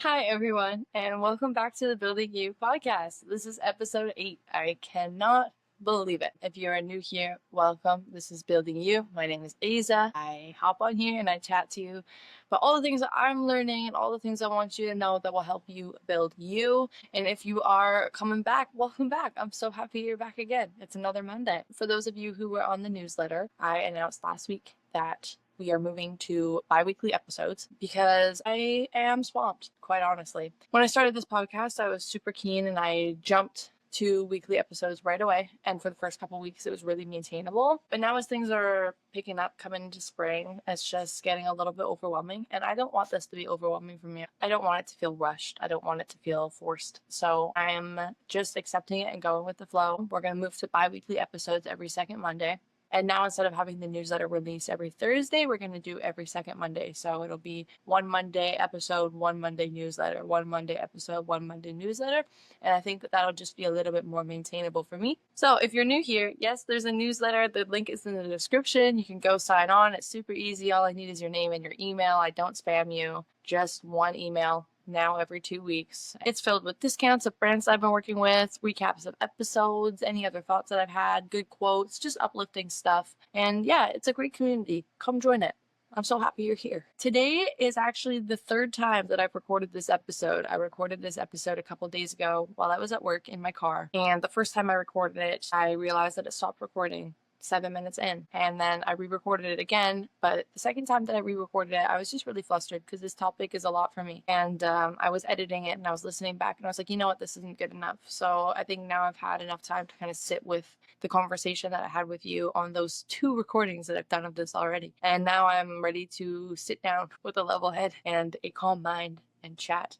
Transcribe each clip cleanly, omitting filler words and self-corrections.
Hi, everyone, and welcome back to the Building You podcast. This is episode 8. I cannot believe it. If you're new here, welcome. This is Building You. My name is Aza. I hop on here and I chat to you about all the things that I'm learning and all the things I want you to know that will help you build you. And if you are coming back, welcome back. I'm so happy you're back again. It's another Monday. For those of you who were on the newsletter, I announced last week that we are moving to bi-weekly episodes because I am swamped, quite honestly. When I started this podcast, I was super keen and I jumped to weekly episodes right away. And for the first couple weeks, it was really maintainable. But now as things are picking up, coming into spring, it's just getting a little bit overwhelming. And I don't want this to be overwhelming for me. I don't want it to feel rushed. I don't want it to feel forced. So I'm just accepting it and going with the flow. We're going to move to bi-weekly episodes every second Monday. And now instead of having the newsletter release every Thursday, we're going to do every second Monday. So it'll be one Monday episode, one Monday newsletter, one Monday episode, one Monday newsletter. And I think that'll just be a little bit more maintainable for me. So if you're new here, yes, there's a newsletter. The link is in the description. You can go sign on. It's super easy. All I need is your name and your email. I don't spam you. Just one email. Now every 2 weeks. It's filled with discounts of brands I've been working with, recaps of episodes, any other thoughts that I've had, good quotes, just uplifting stuff. And yeah, it's a great community. Come join it. I'm so happy you're here. Today is actually the third time that I've recorded this episode. I recorded this episode a couple days ago while I was at work in my car. And the first time I recorded it, I realized that it stopped recording 7 minutes in, and then I re-recorded it again. But the second time that I re-recorded it, I was just really flustered because this topic is a lot for me, and I was editing it and I was listening back and I was like, you know what, this isn't good enough. So I think now I've had enough time to kind of sit with the conversation that I had with you on those 2 recordings that I've done of this already, and now I'm ready to sit down with a level head and a calm mind and chat,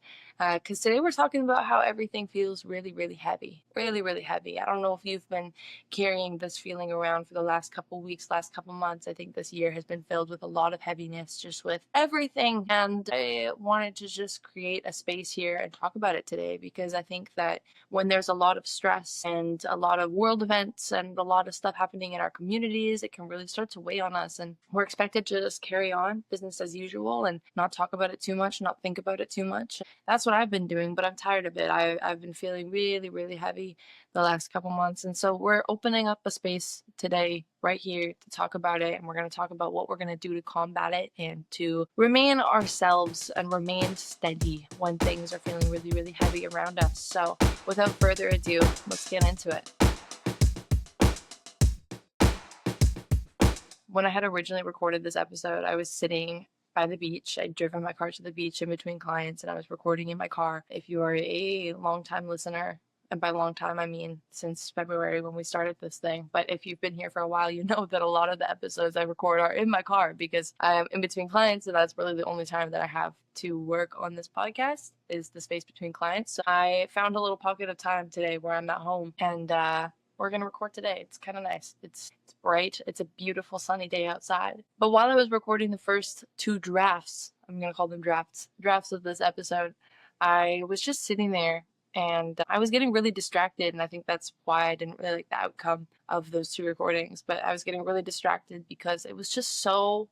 because today we're talking about how everything feels really, really heavy. Really, really heavy. I don't know if you've been carrying this feeling around for the last couple weeks, last couple months. I think this year has been filled with a lot of heaviness, just with everything. And I wanted to just create a space here and talk about it today, because I think that when there's a lot of stress and a lot of world events and a lot of stuff happening in our communities, it can really start to weigh on us. And we're expected to just carry on business as usual and not talk about it too much, not think about it too much. That's what I've been doing, but I'm tired of it. I've been feeling really, really heavy the last couple months. And so we're opening up a space today right here to talk about it. And we're going to talk about what we're going to do to combat it and to remain ourselves and remain steady when things are feeling really, really heavy around us. So without further ado, let's get into it. When I had originally recorded this episode, I was sitting by the beach. I'd driven my car to the beach in between clients and I was recording in my car. If you are a long-time listener, and by long time, I mean since February when we started this thing. But if you've been here for a while, you know that a lot of the episodes I record are in my car because I'm in between clients, and that's really the only time that I have to work on this podcast is the space between clients. So I found a little pocket of time today where I'm at home, and we're going to record today. It's kind of nice. It's bright. It's a beautiful sunny day outside. But while I was recording the first 2 drafts, I'm going to call them drafts of this episode, I was just sitting there and I was getting really distracted. And I think that's why I didn't really like the outcome of those 2 recordings. But I was getting really distracted because it was just so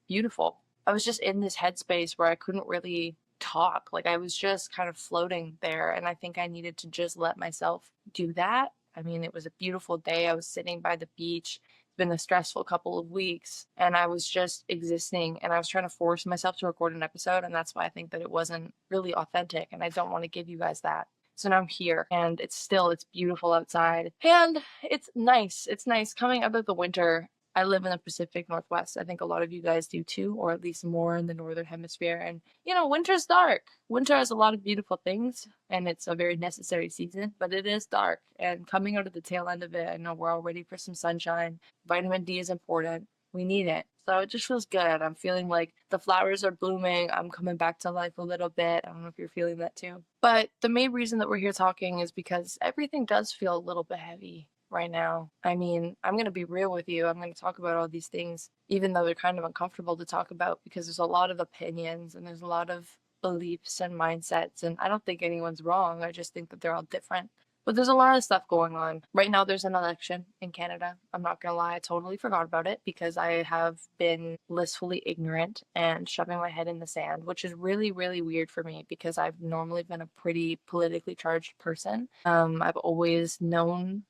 beautiful. I was just in this headspace where I couldn't really talk. Like I was just kind of floating there. And I think I needed to just let myself do that. I mean, it was a beautiful day. I was sitting by the beach. It's been a stressful couple of weeks, and I was just existing, and I was trying to force myself to record an episode, and that's why I think that it wasn't really authentic, and I don't want to give you guys that. So now I'm here, and it's beautiful outside, and it's nice. It's nice coming out of the winter. I live in the Pacific Northwest. I think a lot of you guys do too, or at least more in the Northern Hemisphere. And, you know, winter's dark. Winter has a lot of beautiful things, and it's a very necessary season, but it is dark. And coming out of the tail end of it, I know we're all ready for some sunshine. Vitamin D is important. We need it. So it just feels good. I'm feeling like the flowers are blooming. I'm coming back to life a little bit. I don't know if you're feeling that too. But the main reason that we're here talking is because everything does feel a little bit heavy right now. I mean, I'm going to be real with you. I'm going to talk about all these things, even though they're kind of uncomfortable to talk about because there's a lot of opinions and there's a lot of beliefs and mindsets. And I don't think anyone's wrong. I just think that they're all different. But there's a lot of stuff going on. Right now, there's an election in Canada. I'm not gonna lie, I totally forgot about it because I have been blissfully ignorant and shoving my head in the sand, which is really, really weird for me because I've normally been a pretty politically charged person. I've always known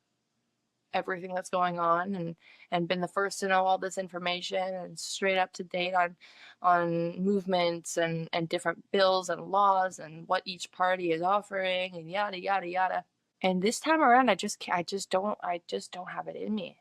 everything that's going on and been the first to know all this information and straight up to date on movements and different bills and laws and what each party is offering and yada yada yada. And this time around I just don't have it in me.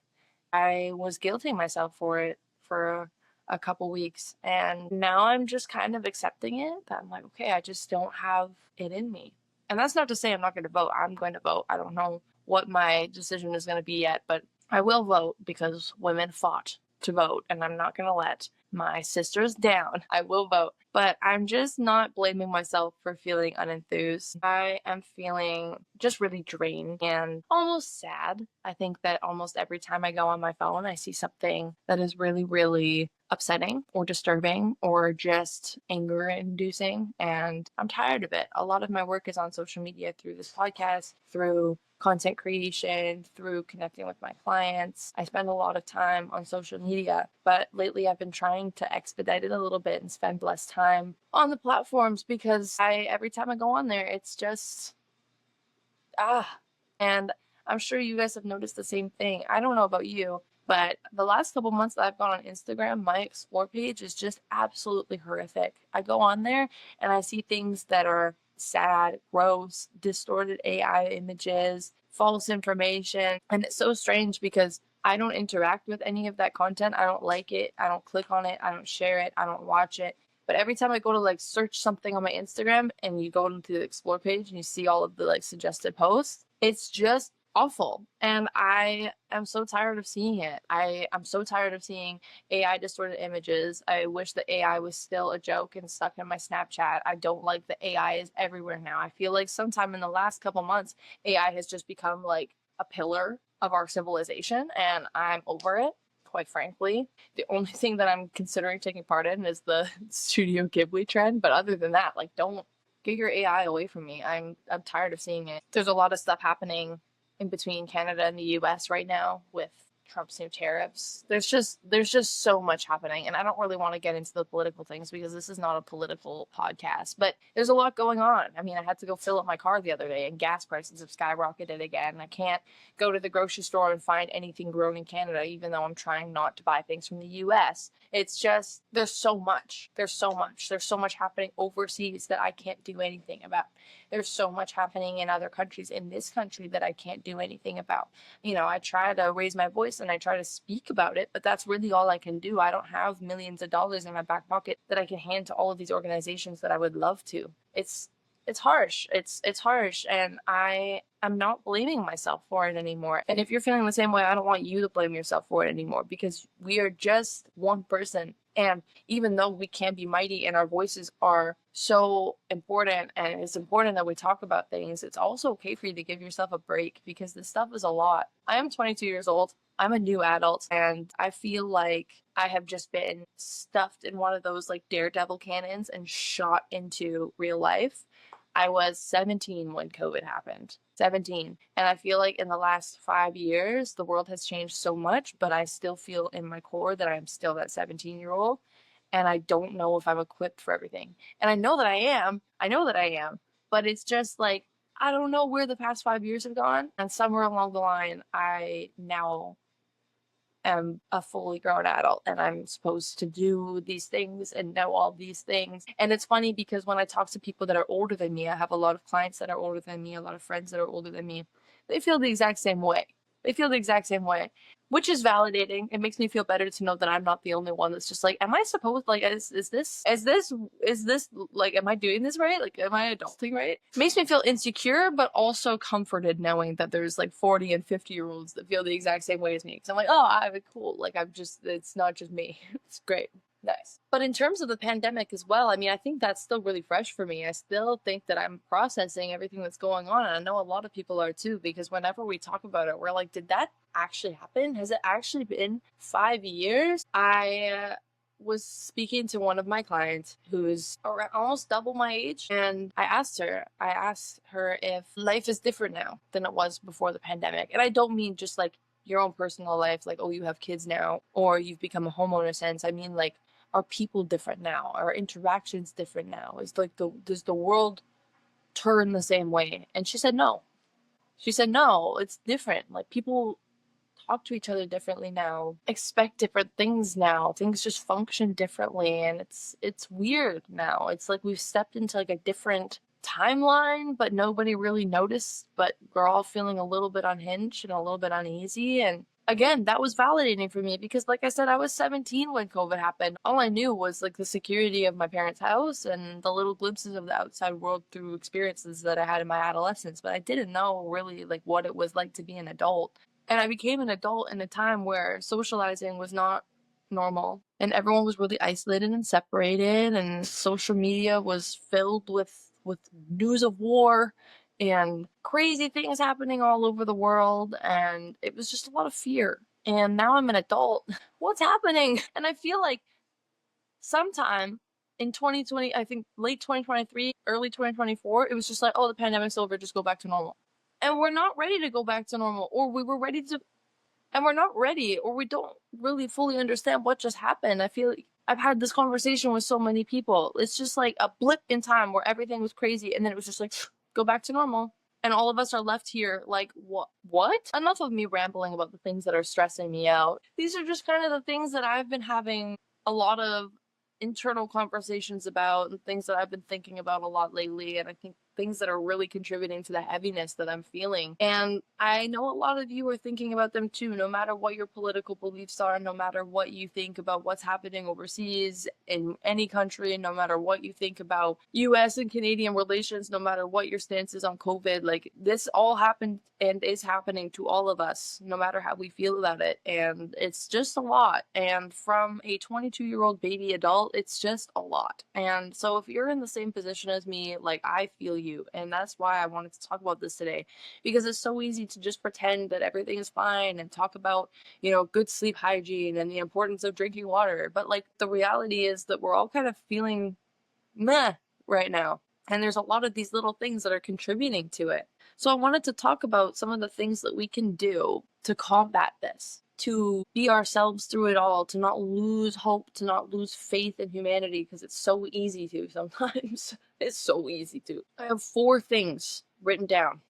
I was guilting myself for it for a couple weeks, and now I'm just kind of accepting it. That I'm like, okay, I just don't have it in me. And that's not to say I'm not going to vote. I'm going to vote. I don't know what my decision is going to be yet, but I will vote because women fought to vote, and I'm not going to let my sisters down. I will vote. But I'm just not blaming myself for feeling unenthused. I am feeling just really drained and almost sad. I think that almost every time I go on my phone, I see something that is really, really upsetting or disturbing or just anger inducing. And I'm tired of it. A lot of my work is on social media through this podcast, through content creation, through connecting with my clients. I spend a lot of time on social media, but lately I've been trying to expedite it a little bit and spend less time on the platforms because every time I go on there, it's just and I'm sure you guys have noticed the same thing. I don't know about you, but the last couple months that I've gone on Instagram, my explore page is just absolutely horrific. I go on there and I see things that are sad, gross, distorted AI images, false information. And it's so strange because I don't interact with any of that content. I don't like it. I don't click on it. I don't share it. I don't watch it. But every time I go to like search something on my Instagram and you go into the explore page and you see all of the like suggested posts, it's just awful. And I am so tired of seeing it. I'm so tired of seeing AI distorted images. I wish the AI was still a joke and stuck in my Snapchat. I don't like the AI is everywhere now. I feel like sometime in the last couple months, AI has just become like a pillar of our civilization, and I'm over it. Quite frankly, the only thing that I'm considering taking part in is the Studio Ghibli trend. But other than that, like, don't get your AI away from me. I'm tired of seeing it. There's a lot of stuff happening in between Canada and the US right now with Trump's new tariffs. There's just so much happening, and I don't really want to get into the political things because this is not a political podcast, but there's a lot going on. I mean, I had to go fill up my car the other day and gas prices have skyrocketed again. I can't go to the grocery store and find anything grown in Canada even though I'm trying not to buy things from the US. It's just there's so much. There's so much happening overseas that I can't do anything about. There's so much happening in other countries in this country that I can't do anything about. I try to raise my voice and I try to speak about it, but that's really all I can do. I don't have millions of dollars in my back pocket that I can hand to all of these organizations that I would love to. It's harsh. It's harsh, and I am not blaming myself for it anymore. And if you're feeling the same way, I don't want you to blame yourself for it anymore because we are just one person. And even though we can be mighty and our voices are so important and it's important that we talk about things, it's also okay for you to give yourself a break because this stuff is a lot. I am 22 years old. I'm a new adult and I feel like I have just been stuffed in one of those like daredevil cannons and shot into real life. I was 17 when COVID happened. 17. And I feel like in the last 5 years, the world has changed so much, but I still feel in my core that I'm still that 17-year-old. And I don't know if I'm equipped for everything. And I know that I am. I know that I am. But it's just like, I don't know where the past 5 years have gone. And somewhere along the line, I now am a fully grown adult and I'm supposed to do these things and know all these things. And it's funny because when I talk to people that are older than me, I have a lot of clients that are older than me, a lot of friends that are older than me. They feel the exact same way. They feel the exact same way, which is validating. It makes me feel better to know that I'm not the only one that's just like, am I supposed like is this like am I doing this right? Like am I adulting right? It makes me feel insecure but also comforted knowing that there's like 40 and 50-year-olds that feel the exact same way as me. Because I'm like, oh, I'm cool. Like it's not just me. It's great. Nice. But in terms of the pandemic as well, I mean, I think that's still really fresh for me. I still think that I'm processing everything that's going on. And I know a lot of people are too, because whenever we talk about it, we're like, did that actually happen? Has it actually been 5 years? was speaking to one of my clients who's around, almost double my age, and I asked her if life is different now than it was before the pandemic. And I don't mean just like your own personal life, like, oh, you have kids now, or you've become a homeowner since. I mean, like, are people different now? Are interactions different now? Is like does the world turn the same way? And she said no. She said no, it's different. Like, people talk to each other differently now, expect different things now. Things just function differently, and it's weird now. It's like we've stepped into like a different timeline, but nobody really noticed, but we're all feeling a little bit unhinged and a little bit uneasy. And again, that was validating for me because, like I said, I was 17 when COVID happened. All I knew was like the security of my parents' house and the little glimpses of the outside world through experiences that I had in my adolescence, but I didn't know really like what it was like to be an adult. And I became an adult in a time where socializing was not normal and everyone was really isolated and separated, and social media was filled with news of war and crazy things happening all over the world, and it was just a lot of fear. And now I'm an adult. What's happening? And I feel like sometime in 2020, I think late 2023, early 2024, it was just like, oh, the pandemic's over, just go back to normal. And we're not ready to go back to normal, or we were ready to, and we're not ready, or we don't really fully understand what just happened. I feel like I've had this conversation with so many people. It's just like a blip in time where everything was crazy, and then it was just like, go back to normal. And all of us are left here like, what? What? Enough of me rambling about the things that are stressing me out. These are just kind of the things that I've been having a lot of internal conversations about, and things that I've been thinking about a lot lately. And I think things that are really contributing to the heaviness that I'm feeling. And I know a lot of you are thinking about them too, no matter what your political beliefs are, no matter what you think about what's happening overseas in any country, no matter what you think about US and Canadian relations, no matter what your stance is on COVID. Like, this all happened and is happening to all of us, no matter how we feel about it. And it's just a lot. And from a 22-year-old baby adult, it's just a lot. And so if you're in the same position as me, like, I feel you. And that's why I wanted to talk about this today, because it's so easy to just pretend that everything is fine and talk about, good sleep hygiene and the importance of drinking water. But like, the reality is that we're all kind of feeling meh right now. And there's a lot of these little things that are contributing to it. So I wanted to talk about some of the things that we can do to combat this, to be ourselves through it all, to not lose hope, to not lose faith in humanity, because it's so easy to sometimes. It's so easy to. I have 4 things written down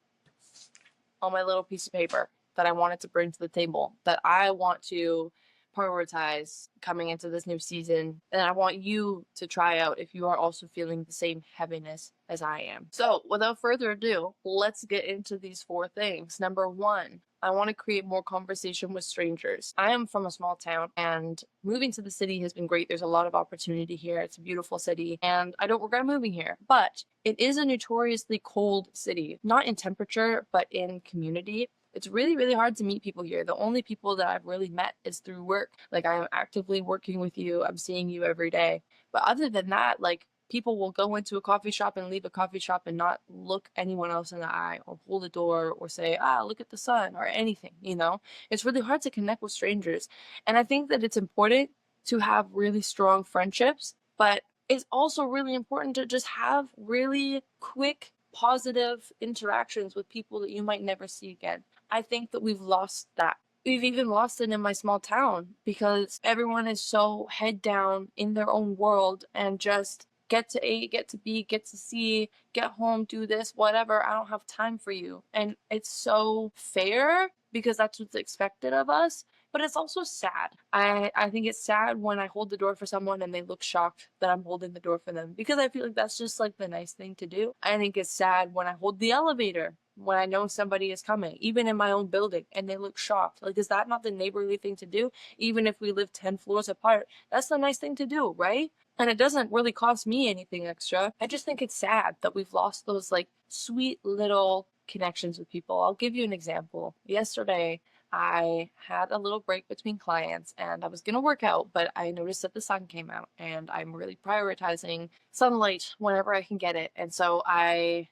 on my little piece of paper that I wanted to bring to the table, that I want to prioritize coming into this new season, and I want you to try out if you are also feeling the same heaviness as I am. So without further ado, let's get into these 4 things. Number 1, I want to create more conversation with strangers. I am from a small town, and moving to the city has been great. There's a lot of opportunity here. It's a beautiful city, and I don't regret moving here. But it is a notoriously cold city, not in temperature, but in community. It's really, really hard to meet people here. The only people that I've really met is through work. Like, I am actively working with you. I'm seeing you every day. But other than that, like, people will go into a coffee shop and leave a coffee shop and not look anyone else in the eye or hold a door or say, look at the sun or anything, It's really hard to connect with strangers. And I think that it's important to have really strong friendships, but it's also really important to just have really quick, positive interactions with people that you might never see again. I think that we've lost that. We've even lost it in my small town because everyone is so head down in their own world and just get to A, get to B, get to C, get home, do this, whatever. I don't have time for you. And it's so fair because that's what's expected of us. But it's also sad. I think it's sad when I hold the door for someone and they look shocked that I'm holding the door for them, because I feel like that's just like the nice thing to do. I think it's sad when I hold the elevator when I know somebody is coming, even in my own building, and they look shocked. Like, is that not the neighborly thing to do? Even if we live 10 floors apart, that's the nice thing to do, right? And it doesn't really cost me anything extra. I just think it's sad that we've lost those like sweet little connections with people. I'll give you an example. Yesterday, I had a little break between clients and I was going to work out, but I noticed that the sun came out and I'm really prioritizing sunlight whenever I can get it. And so I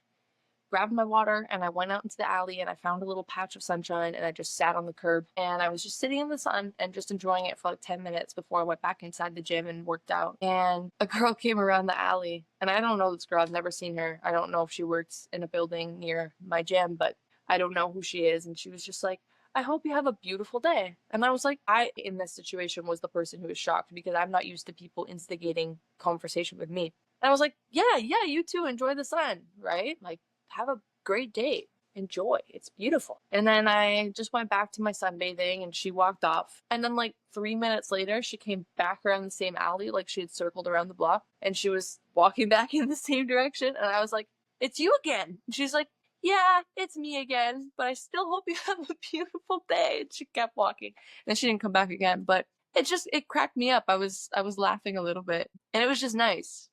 grabbed my water and I went out into the alley and I found a little patch of sunshine and I just sat on the curb and I was just sitting in the sun and just enjoying it for like 10 minutes before I went back inside the gym and worked out. And a girl came around the alley and I don't know this girl. I've never seen her. I don't know if she works in a building near my gym, but I don't know who she is. And she was just like, I hope you have a beautiful day. And I was like, I, in this situation, was the person who was shocked because I'm not used to people instigating conversation with me. And I was like, yeah, you too. Enjoy the sun, right? Like, have a great day. Enjoy. It's beautiful. And then I just went back to my sunbathing and she walked off. And then, like, 3 minutes later, she came back around the same alley, like she had circled around the block, and she was walking back in the same direction. And I was like, it's you again. And she's like, yeah, it's me again, but I still hope you have a beautiful day. And she kept walking. And she didn't come back again, but it cracked me up. I was laughing a little bit. And it was just nice.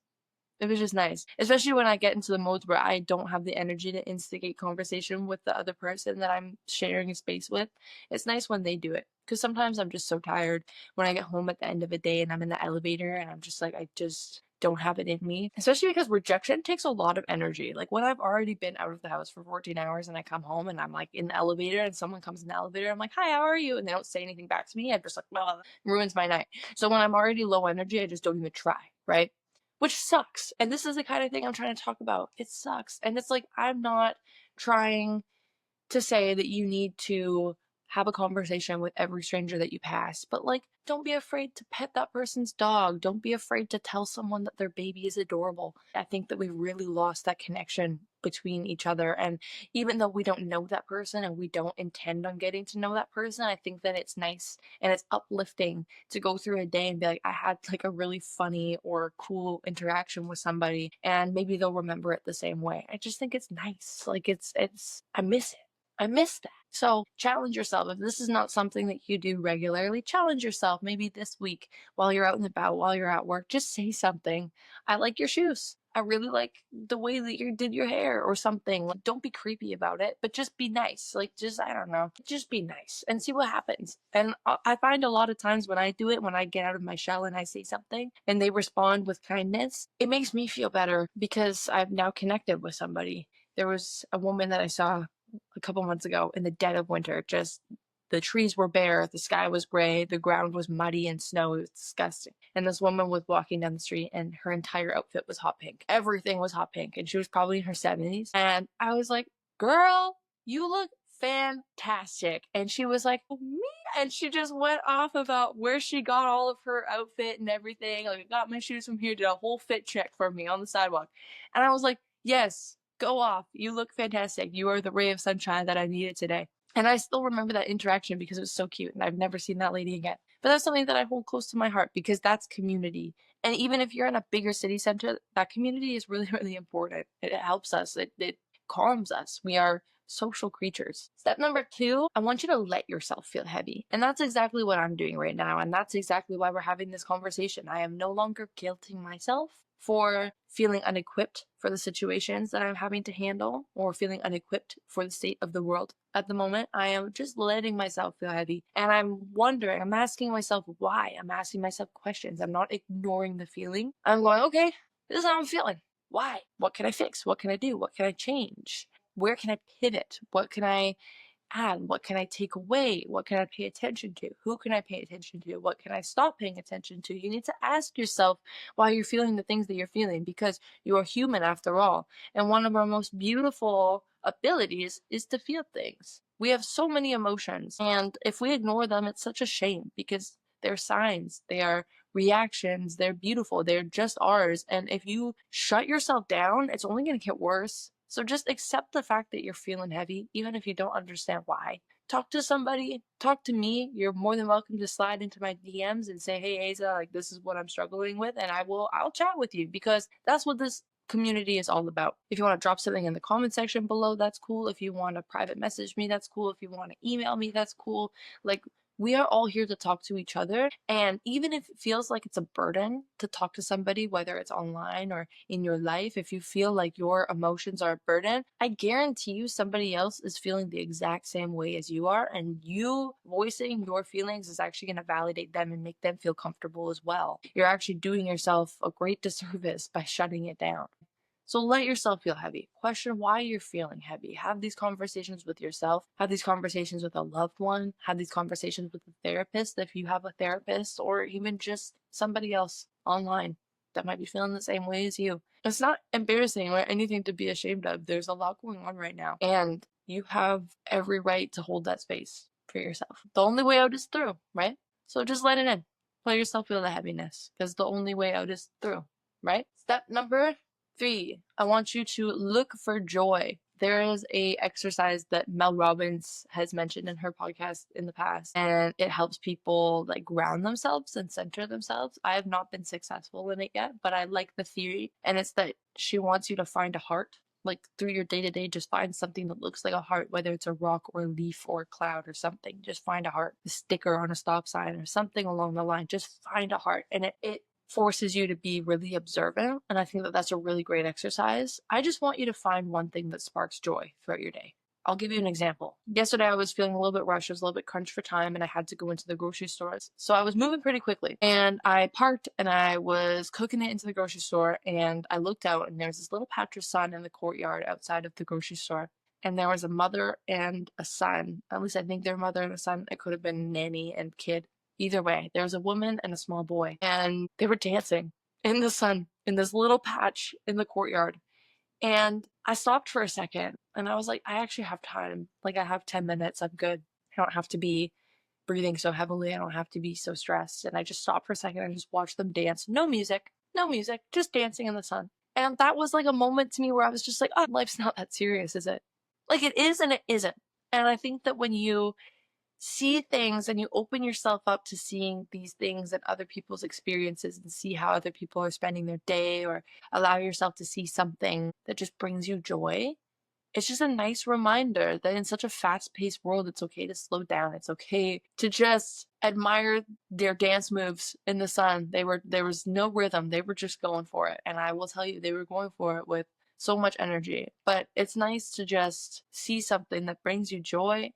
It was just nice, especially when I get into the modes where I don't have the energy to instigate conversation with the other person that I'm sharing a space with. It's nice when they do it because sometimes I'm just so tired when I get home at the end of a day and I'm in the elevator and I'm just like, I just don't have it in me, especially because rejection takes a lot of energy. Like when I've already been out of the house for 14 hours and I come home and I'm like in the elevator and someone comes in the elevator, I'm like, hi, how are you? And they don't say anything back to me. I'm just like, well, ruins my night. So when I'm already low energy, I just don't even try, right? Which sucks. And this is the kind of thing I'm trying to talk about. It sucks. And it's like, I'm not trying to say that you need to have a conversation with every stranger that you pass, but like, don't be afraid to pet that person's dog. Don't be afraid to tell someone that their baby is adorable. I think that we've really lost that connection between each other. And even though we don't know that person and we don't intend on getting to know that person, I think that it's nice and it's uplifting to go through a day and be like, I had like a really funny or cool interaction with somebody and maybe they'll remember it the same way. I just think it's nice. Like I miss it. I miss that. So challenge yourself. If this is not something that you do regularly, challenge yourself. Maybe this week while you're out and about, while you're at work, just say something. I like your shoes. I really like the way that you did your hair or something. Like, don't be creepy about it, but just be nice. Like, just, I don't know, just be nice and see what happens. And I find a lot of times when I do it, when I get out of my shell and I say something and they respond with kindness, it makes me feel better because I've now connected with somebody. There was a woman that I saw a couple months ago in the dead of winter. Just the trees were bare, the sky was gray, the ground was muddy and snow. It was disgusting. And this woman was walking down the street and her entire outfit was hot pink. Everything was hot pink. And she was probably in her 70s. And I was like, girl, you look fantastic. And she was like, oh, me? And she just went off about where she got all of her outfit and everything. Like, I got my shoes from here, did a whole fit check for me on the sidewalk. And I was like, yes, go off. You look fantastic. You are the ray of sunshine that I needed today. And I still remember that interaction because it was so cute and I've never seen that lady again. But that's something that I hold close to my heart because that's community. And even if you're in a bigger city center, that community is really, really important. It helps us. It calms us. We are social creatures. Step number 2, I want you to let yourself feel heavy. And that's exactly what I'm doing right now. And that's exactly why we're having this conversation. I am no longer guilting myself for feeling unequipped for the situations that I'm having to handle or feeling unequipped for the state of the world at the moment. I am just letting myself feel heavy. And I'm asking myself why. I'm asking myself questions. I'm not ignoring the feeling. I'm going, okay, this is how I'm feeling. Why? What can I fix? What can I do? What can I change? Where can I pivot? What can I add? What can I take away? What can I pay attention to? Who can I pay attention to? What can I stop paying attention to? You need to ask yourself why you're feeling the things that you're feeling because you are human after all. And one of our most beautiful abilities is to feel things. We have so many emotions, and if we ignore them, it's such a shame because they're signs, they are reactions, they're beautiful, they're just ours. And if you shut yourself down, it's only going to get worse. So just accept the fact that you're feeling heavy, even if you don't understand why. Talk to somebody, talk to me. You're more than welcome to slide into my DMs and say, hey, Asa, like this is what I'm struggling with. And I'll chat with you because that's what this community is all about. If you want to drop something in the comment section below, that's cool. If you want to private message me, that's cool. If you want to email me, that's cool. Like, we are all here to talk to each other. And even if it feels like it's a burden to talk to somebody, whether it's online or in your life, if you feel like your emotions are a burden, I guarantee you somebody else is feeling the exact same way as you are. And you voicing your feelings is actually going to validate them and make them feel comfortable as well. You're actually doing yourself a great disservice by shutting it down. So let yourself feel heavy. Question why you're feeling heavy. Have these conversations with yourself. Have these conversations with a loved one. Have these conversations with a therapist if you have a therapist, or even just somebody else online that might be feeling the same way as you. It's not embarrassing or anything to be ashamed of. There's a lot going on right now, and you have every right to hold that space for yourself. The only way out is through, right? So just let it in. Let yourself feel the heaviness, because the only way out is through, right? Step number 3, I want you to look for joy. There is a exercise that Mel Robbins has mentioned in her podcast in the past, and it helps people like ground themselves and center themselves. I have not been successful in it yet, but I like the theory, and it's that she wants you to find a heart. Like through your day-to-day, just find something that looks like a heart, whether it's a rock or a leaf or a cloud or something. Just find a heart, a sticker on a stop sign or something along the line. Just find a heart, and it forces you to be really observant. And I think that that's a really great exercise. I just want you to find one thing that sparks joy throughout your day. I'll give you an example. Yesterday, I was feeling a little bit rushed. I was a little bit crunched for time, and I had to go into the grocery store. So I was moving pretty quickly. And I parked, and I was cooking it into the grocery store. And I looked out, and there was this little patch of sun in the courtyard outside of the grocery store. And there was a mother and a son. At least I think they're mother and a son. It could have been nanny and kid. Either way, there was a woman and a small boy, and they were dancing in the sun in this little patch in the courtyard. And I stopped for a second, and I was like, I actually have time. Like, I have 10 minutes. I'm good. I don't have to be breathing so heavily. I don't have to be so stressed. And I just stopped for a second and just watched them dance. No music, no music, just dancing in the sun. And that was like a moment to me where I was just like, oh, life's not that serious, is it? Like, it is and it isn't. And I think that when you see things and you open yourself up to seeing these things and other people's experiences and see how other people are spending their day, or allow yourself to see something that just brings you joy, it's just a nice reminder that in such a fast-paced world, it's okay to slow down. It's okay to just admire their dance moves in the sun. There was no rhythm. They were just going for it. And I will tell you, they were going for it with so much energy. But it's nice to just see something that brings you joy,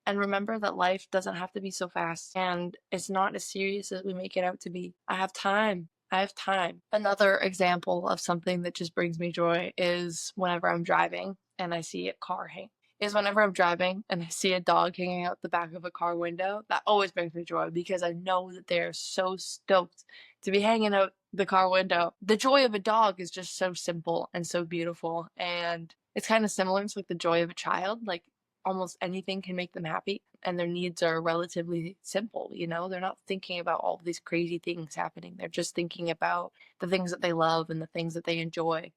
and remember that life doesn't have to be so fast, and it's not as serious as we make it out to be. I have time. I have time. Another example of something that just brings me joy is whenever I'm driving and I see a car hang. Is whenever I'm driving and I see a dog hanging out the back of a car window, that always brings me joy because I know that they're so stoked to be hanging out the car window. The joy of a dog is just so simple and so beautiful, and it's kind of similar to like the joy of a child. Like almost anything can make them happy, and their needs are relatively simple. They're not thinking about all these crazy things happening. They're just thinking about the things that they love and the things that they enjoy.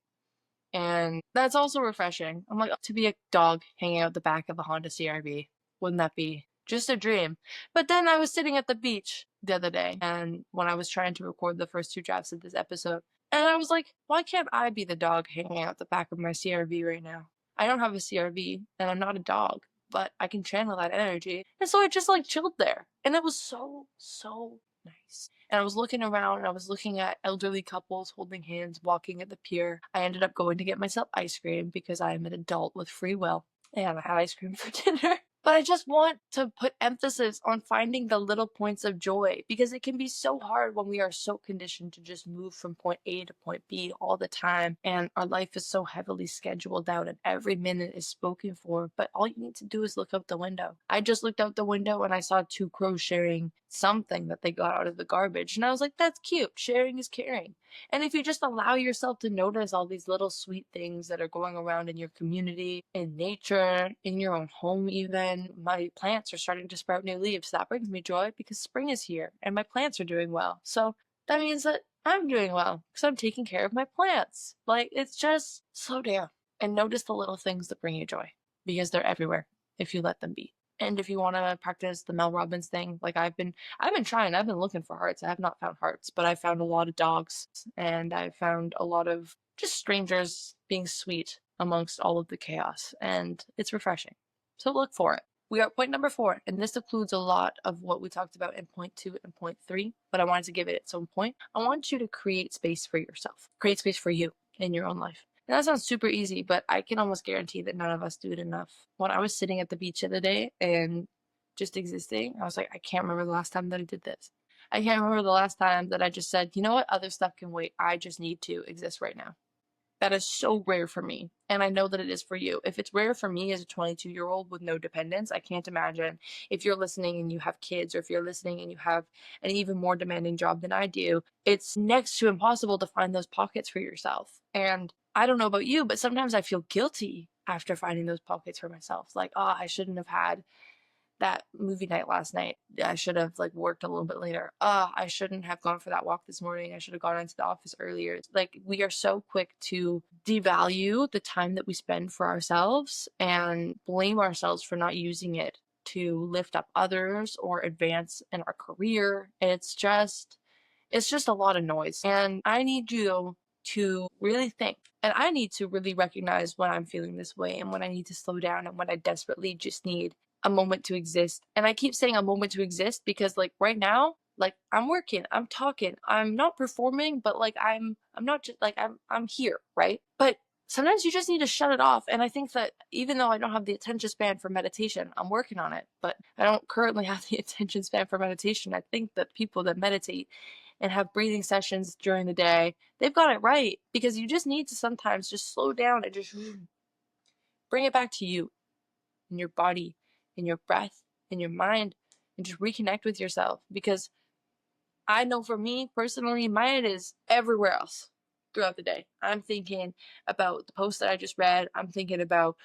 And that's also refreshing. I'm like, to be a dog hanging out the back of a Honda CRV, wouldn't that be just a dream? But then I was sitting at the beach the other day, and when I was trying to record the first 2 drafts of this episode, and I was like, why can't I be the dog hanging out the back of my CRV right now? I don't have a CRV, and I'm not a dog, but I can channel that energy. And so I just like chilled there, and it was so, so nice. And I was looking around, and I was looking at elderly couples holding hands, walking at the pier. I ended up going to get myself ice cream because I am an adult with free will, and I had ice cream for dinner. But I just want to put emphasis on finding the little points of joy, because it can be so hard when we are so conditioned to just move from point A to point B all the time, and our life is so heavily scheduled out and every minute is spoken for. But all you need to do is look out the window. I just looked out the window and I saw 2 crows sharing something that they got out of the garbage, and I was like, that's cute. Sharing is caring. And if you just allow yourself to notice all these little sweet things that are going around in your community, in nature, in your own home even. My plants are starting to sprout new leaves. That brings me joy because spring is here and my plants are doing well. So that means that I'm doing well because I'm taking care of my plants. Like, it's just slow down and notice the little things that bring you joy, because they're everywhere if you let them be. And if you want to practice the Mel Robbins thing, like I've been trying, I've been looking for hearts. I have not found hearts, but I found a lot of dogs, and I found a lot of just strangers being sweet amongst all of the chaos, and it's refreshing. So look for it. We are at point number 4, and this includes a lot of what we talked about in point 2 and point 3, but I wanted to give it its own point. I want you to create space for yourself, create space for you in your own life. And that sounds super easy, but I can almost guarantee that none of us do it enough. When I was sitting at the beach the other day and just existing, I was like, I can't remember the last time that I did this. I can't remember the last time that I just said, you know what, other stuff can wait. I just need to exist right now. That is so rare for me. And I know that it is for you. If it's rare for me as a 22-year-old with no dependents, I can't imagine if you're listening and you have kids, or if you're listening and you have an even more demanding job than I do, it's next to impossible to find those pockets for yourself. And I don't know about you, but sometimes I feel guilty after finding those pockets for myself. Like, oh, I shouldn't have had that movie night last night. I should have like worked a little bit later. I shouldn't have gone for that walk this morning. I should have gone into the office earlier. Like, we are so quick to devalue the time that we spend for ourselves and blame ourselves for not using it to lift up others or advance in our career. It's just a lot of noise. And I need you to really think. And I need to really recognize when I'm feeling this way and when I need to slow down and when I desperately just need a moment to exist. And I keep saying a moment to exist because like right now, like I'm working, I'm talking, I'm not performing, but like I'm not just like I'm here, right? But sometimes you just need to shut it off. And I think that even though I don't have the attention span for meditation, I'm working on it, but I don't currently have the attention span for meditation. I think that people that meditate and have breathing sessions during the day, they've got it right, because you just need to sometimes just slow down and just bring it back to you and your body and your breath and your mind and just reconnect with yourself. Because I know for me personally, my head is everywhere else throughout the day. I'm thinking about the post that I just read. I'm thinking about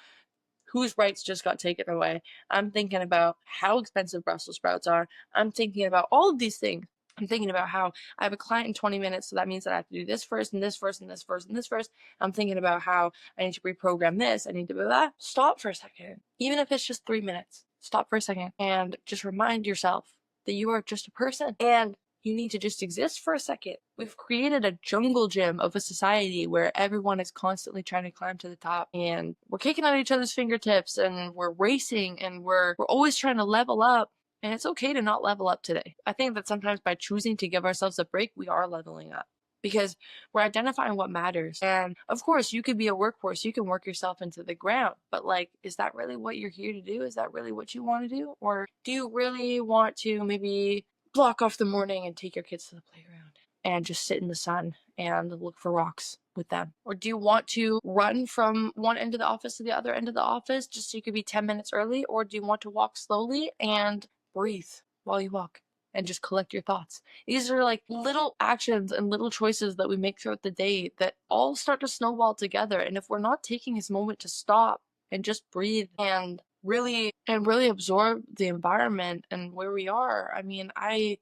whose rights just got taken away. I'm thinking about how expensive Brussels sprouts are. I'm thinking about all of these things. I'm thinking about how I have a client in 20 minutes, so that means that I have to do this first, and this first, and this first, and this first. I'm thinking about how I need to reprogram this. I need to do that. Stop for a second. Even if it's just 3 minutes, stop for a second and just remind yourself that you are just a person and you need to just exist for a second. We've created a jungle gym of a society where everyone is constantly trying to climb to the top, and we're kicking at each other's fingertips, and we're racing, and we're always trying to level up. And it's okay to not level up today. I think that sometimes by choosing to give ourselves a break, we are leveling up, because we're identifying what matters. And of course, you could be a workhorse, you can work yourself into the ground, but like, is that really what you're here to do? Is that really what you want to do? Or do you really want to maybe block off the morning and take your kids to the playground and just sit in the sun and look for rocks with them? Or do you want to run from one end of the office to the other end of the office just so you could be 10 minutes early? Or do you want to walk slowly and breathe while you walk and just collect your thoughts? These are like little actions and little choices that we make throughout the day that all start to snowball together. And if we're not taking this moment to stop and just breathe and really absorb the environment and where we are, I mean, I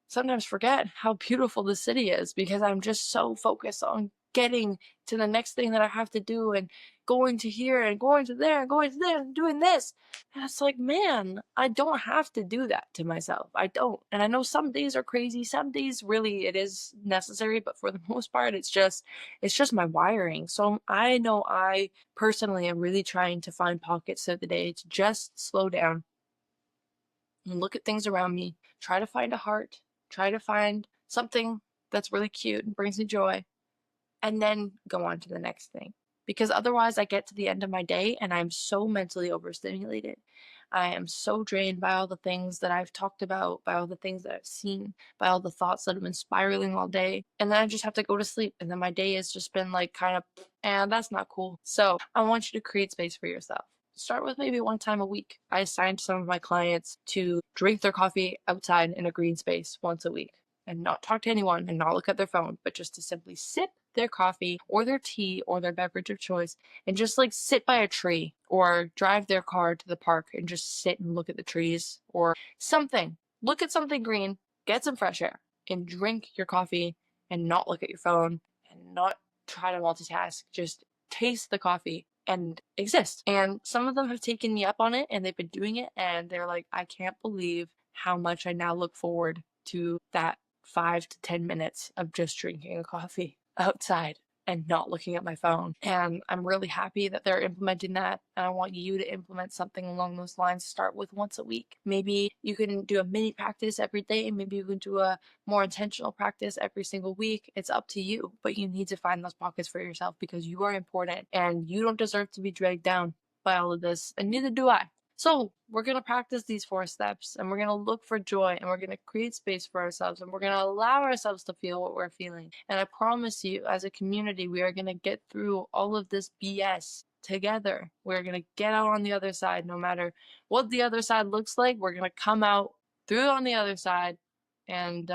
sometimes forget how beautiful the city is because I'm just so focused on getting to the next thing that I have to do and going to here and going to there and going to there and doing this. And it's like, man, I don't have to do that to myself. I don't. And I know some days are crazy. Some days really it is necessary, but for the most part, it's just my wiring. So I know I personally am really trying to find pockets of the day to just slow down and look at things around me, try to find a heart, try to find something that's really cute and brings me joy, and then go on to the next thing. Because otherwise, I get to the end of my day and I'm so mentally overstimulated. I am so drained by all the things that I've talked about, by all the things that I've seen, by all the thoughts that have been spiraling all day. And then I just have to go to sleep. And then my day has just been like kind of, and that's not cool. So I want you to create space for yourself. Start with maybe one time a week. I assigned some of my clients to drink their coffee outside in a green space once a week and not talk to anyone and not look at their phone, but just to simply sip their coffee or their tea or their beverage of choice and just like sit by a tree or drive their car to the park and just sit and look at the trees or something. Look at something green, get some fresh air, and drink your coffee and not look at your phone and not try to multitask. Just taste the coffee and exist. And some of them have taken me up on it and they've been doing it and they're like, I can't believe how much I now look forward to that 5 to 10 minutes of just drinking a coffee outside and not looking at my phone. And I'm really happy that they're implementing that. And I want you to implement something along those lines. Start with once a week. Maybe you can do a mini practice every day. Maybe you can do a more intentional practice every single week. It's up to you, but you need to find those pockets for yourself because you are important and you don't deserve to be dragged down by all of this, and neither do I. So we're going to practice these 4 steps, and we're going to look for joy, and we're going to create space for ourselves, and we're going to allow ourselves to feel what we're feeling. And I promise you, as a community, we are going to get through all of this BS together. We're going to get out on the other side. No matter what the other side looks like, we're going to come out through on the other side. And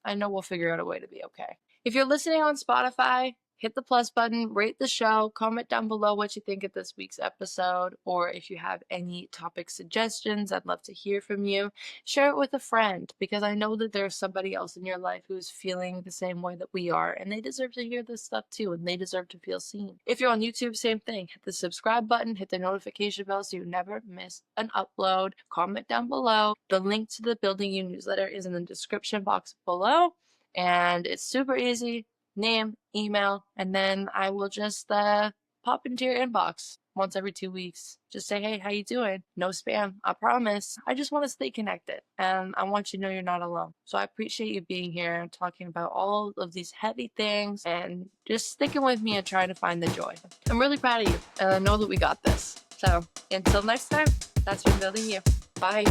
I know we'll figure out a way to be okay. If you're listening on Spotify, hit the plus button, rate the show, comment down below what you think of this week's episode, or if you have any topic suggestions, I'd love to hear from you. Share it with a friend, because I know that there's somebody else in your life who's feeling the same way that we are, and they deserve to hear this stuff too, and they deserve to feel seen. If you're on YouTube, same thing. Hit the subscribe button, hit the notification bell so you never miss an upload. Comment down below. The link to the Building You newsletter is in the description box below, and it's super easy. Name, email, and then I will just pop into your inbox once every 2 weeks. Just say, hey, how you doing? No spam, I promise. I just want to stay connected, and I want you to know you're not alone. So I appreciate you being here and talking about all of these heavy things and just sticking with me and trying to find the joy. I'm really proud of you, and I know that we got this. So until next time, that's been Building You. Bye.